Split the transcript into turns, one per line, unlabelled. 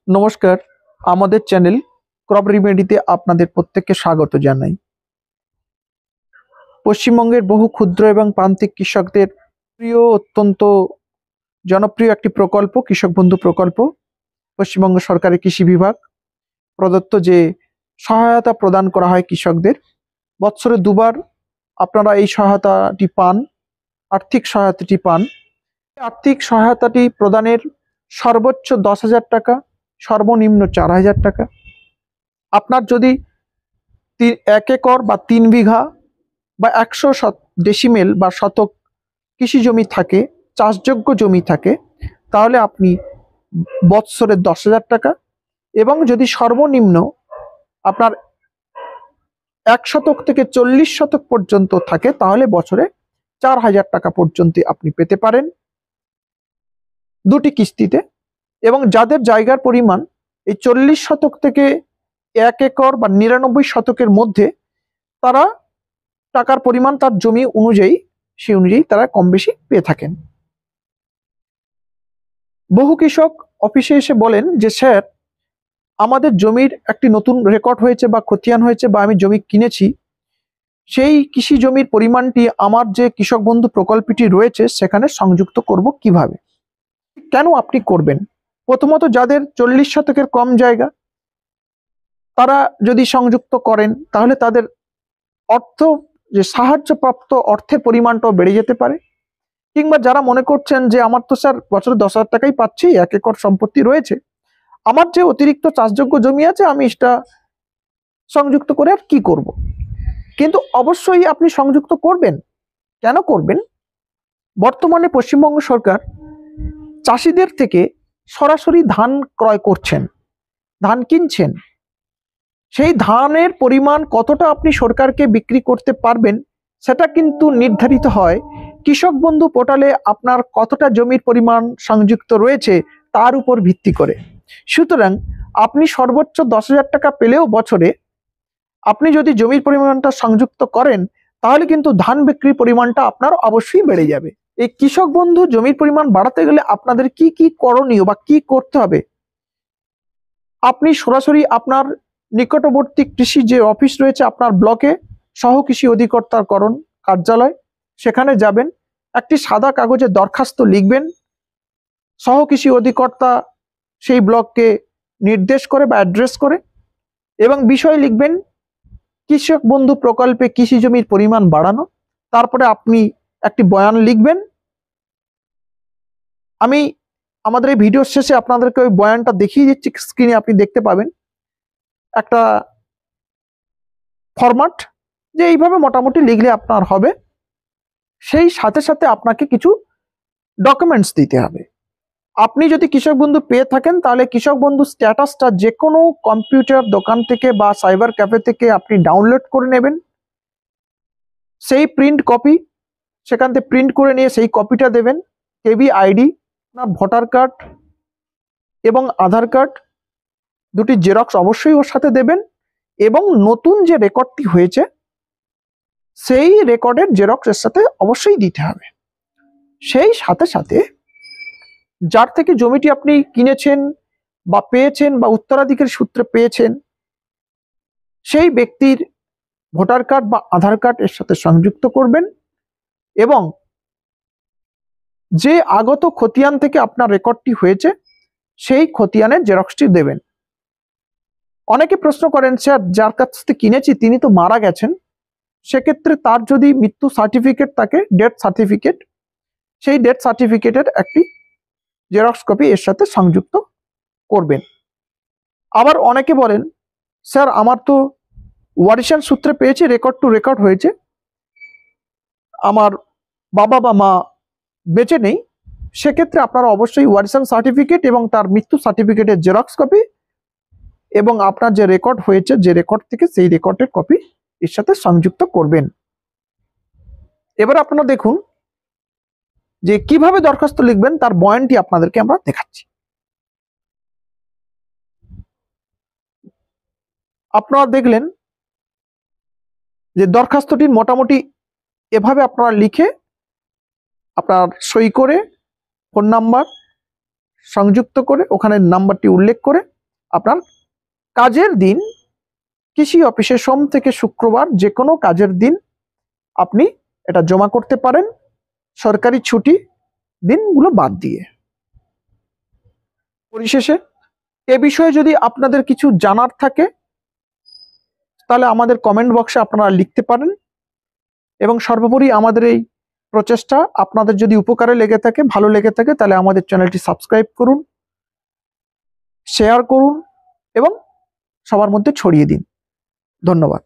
নমস্কার, আমাদের channel crop রেমেডিতে আপনাদের প্রত্যেককে স্বাগত জানাই। পশ্চিমবঙ্গের বহু ক্ষুদ্র এবং প্রান্তিক কৃষকদের প্রিয়, অত্যন্ত জনপ্রিয় একটি প্রকল্প কৃষক বন্ধু প্রকল্প। পশ্চিমবঙ্গ সরকারের কৃষি বিভাগ প্রদত্ত যে সহায়তা প্রদান করা হয় কৃষকদের, বৎসরে দুবার আপনারা এই সহায়তাটি পান, আর্থিক সহায়তাটি পান। আর্থিক সহায়তাটি প্রদানের সর্বোচ্চ 10,000 টাকা, সর্বনিম্ন 4,000 টাকা। আপনার যদি 1 একর বা 3 বিঘা বা 100 ডেসিমেল বা শতক কৃষি জমি থাকে, চাষযোগ্য জমি থাকে, তাহলে আপনি বৎসরে 10,000 টাকা, এবং যদি সর্বনিম্ন আপনার 1 শতক থেকে 40 শতক পর্যন্ত থাকে, তাহলে বছরে 4,000 টাকা পর্যন্ত আপনি পেতে পারেন দুটি কিস্তিতে। এবং যাদের জায়গার পরিমাণ এই 40 শতক থেকে 1 একর বা 99 শতকের মধ্যে, তারা টাকার পরিমাণ তার জমি অনুযায়ী সেই অনুযায়ী তারা কম বেশি পেয়ে থাকেন। বহু কৃষক অফিসে এসে বলেন যে, স্যার, আমাদের জমির একটি নতুন রেকর্ড হয়েছে বা খতিয়ান হয়েছে, বা আমি জমি কিনেছি, সেই কৃষি জমির পরিমাণটি আমার যে কৃষক বন্ধু প্রকল্পটি রয়েছে সেখানে সংযুক্ত করব কিভাবে? কেন আপনি করবেন? প্রথমত, যাদের 40 শতকের কম জায়গা, তারা যদি সংযুক্ত করেন তাহলে তাদের অর্থ, যে সাহায্যপ্রাপ্ত অর্থের পরিমাণটাও বেড়ে যেতে পারে। কিংবা যারা মনে করছেন যে আমার তো স্যার বছরে 10,000 টাকাই পাচ্ছি, 1 একর সম্পত্তি রয়েছে, আমার যে অতিরিক্ত চাষযোগ্য জমি আছে আমি সেটা সংযুক্ত করে আর কি করব? কিন্তু অবশ্যই আপনি সংযুক্ত করবেন। কেন করবেন? বর্তমানে পশ্চিমবঙ্গ সরকার চাষিদের থেকে সরাসরি ধান ক্রয় করছেন, ধান কিনছেন। সেই ধানের পরিমাণ কতটা আপনি সরকারকে বিক্রি করতে পারবেন সেটা কিন্তু নির্ধারিত হয় কৃষক বন্ধু পোর্টালে আপনার কতটা জমির পরিমাণ সংযুক্ত রয়েছে তার উপর ভিত্তি করে। সুতরাং আপনি সর্বোচ্চ 10,000 টাকা পেলেও বছরে, আপনি যদি জমির পরিমাণটা সংযুক্ত করেন, তাহলে কিন্তু ধান বিক্রির পরিমাণটা আপনার অবশ্যই বেড়ে যাবে। এই কৃষক বন্ধু জমির পরিমাণ বাড়াতে গেলে আপনাদের কি কি করণীয় বা কি করতে হবে? আপনি সরাসরি আপনার নিকটবর্তী কৃষি যে অফিস রয়েছে আপনার ব্লকে, সহ কৃষি অধিকর্তাকরণ কার্যালয়, সেখানে যাবেন, একটি সাদা কাগজে দরখাস্ত লিখবেন, সহ কৃষি অধিকর্তা সেই ব্লককে নির্দেশ করে বা অ্যাড্রেস করে, এবং বিষয় লিখবেন কৃষক বন্ধু প্রকল্পে কৃষি জমির পরিমাণ বাড়ানো। তারপরে আপনি একটি বয়ান লিখবেন। আমি আমাদের এই ভিডিওর শেষে আপনাদেরকে ওই বয়ানটা দেখিয়ে দিচ্ছি, স্ক্রিনে আপনি দেখতে পাবেন একটা ফরম্যাট, যে এইভাবে মোটামুটি লিখলে আপনার হবে। সেই সাথে সাথে আপনাকে কিছু ডকুমেন্টস দিতে হবে। আপনি যদি কৃষক বন্ধু পেয়ে থাকেন, তাহলে কৃষক বন্ধু স্ট্যাটাসটা যে কোনো কম্পিউটার দোকান থেকে বা সাইবার ক্যাফে থেকে আপনি ডাউনলোড করে নেবেন। সেই প্রিন্ট কপি সেখান থেকে প্রিন্ট করে নিয়ে সেই কপিটা দেবেন। কেবি আইডি, আপনার ভোটার কার্ড এবং আধার কার্ড দুটি জেরক্স অবশ্যই ওর সাথে দেবেন, এবং নতুন যে রেকর্ডটি হয়েছে সেই রেকর্ডের জেরক্স এর সাথে অবশ্যই দিতে হবে। সেই সাথে সাথে যার থেকে জমিটি আপনি কিনেছেন বা পেয়েছেন বা উত্তরাধিকার সূত্রে পেয়েছেন, সেই ব্যক্তির ভোটার কার্ড বা আধার কার্ড এর সাথে সংযুক্ত করবেন, এবং যে আগত খতিয়ান থেকে আপনার রেকর্ডটি হয়েছে সেই খতিয়ানের জেরক্সটি দেবেন। অনেকে প্রশ্ন করেন, স্যার, যার কাছ থেকে কিনেছি তিনি তো মারা গেছেন, সেক্ষেত্রে তার যদি মৃত্যু সার্টিফিকেট থাকে, ডেথ সার্টিফিকেট, সেই ডেথ সার্টিফিকেটের একটি জেরক্স কপি এর সাথে সংযুক্ত করবেন। আবার অনেকে বলেন, স্যার, আমার তো ওয়ারিশান সূত্রে পেয়েছি, রেকর্ড টু রেকর্ড হয়েছে, আমার বাবা বা মা বেঁচে নেই, সেক্ষেত্রে আপনারা অবশ্যই ওয়ারিশান সার্টিফিকেট এবং তার মৃত্যু সার্টিফিকেটের জেরক্স কপি এবং আপনার যে রেকর্ড হয়েছে, যে রেকর্ড থেকে, সেই রেকর্ডের কপি এর সাথে সংযুক্ত করবেন। এবার আপনারা দেখুন যে কিভাবে দরখাস্ত লিখবেন, তার বয়ানটি আপনাদেরকে আমরা দেখাচ্ছি। আপনারা দেখলেন যে দরখাস্তটি মোটামুটি এভাবে আপনারা লিখে, আপনার সই করে, ফোন নাম্বার, সংযুক্ত করে ওখানে নাম্বারটি উল্লেখ করে আপনার কাজের দিন কৃষি অফিসে সোম থেকে শুক্রবার যে কোনো কাজের দিন আপনি এটা জমা করতে পারেন, সরকারি ছুটি দিনগুলো বাদ দিয়ে। পরিশেষে এ বিষয়ে যদি আপনাদের কিছু জানার থাকে তাহলে আমাদের কমেন্ট বক্সে আপনারা লিখতে পারেন, এবং সর্বোপরি আমাদের এই প্রচেষ্টা আপনাদের যদি উপকারে লেগে থাকে, ভালো লেগে থাকে, তাহলে আমাদের চ্যানেলটি সাবস্ক্রাইব করুন, শেয়ার করুন এবং সবার মধ্যে ছড়িয়ে দিন। ধন্যবাদ।